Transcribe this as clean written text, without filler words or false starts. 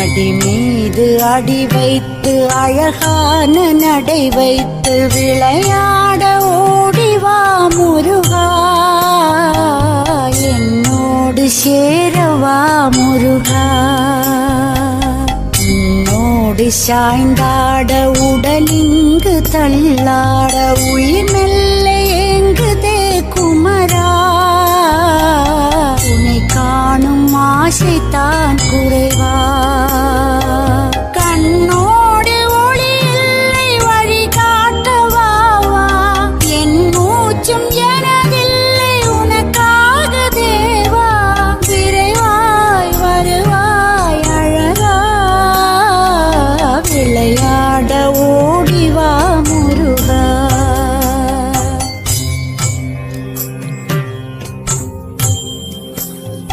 அடி மீது அடி வைத்து அழகான நடை வைத்து விளையாட ஓடிவா முருகா, என்னோடு சேரவா முருகா. உன்னோடு சாய்ந்தாட உடலிங்கு தள்ளாட உயிர் மெல்ல ஏங்குதே குமரா, உன்னை காணும் ஆசைத்தான் குறைவா.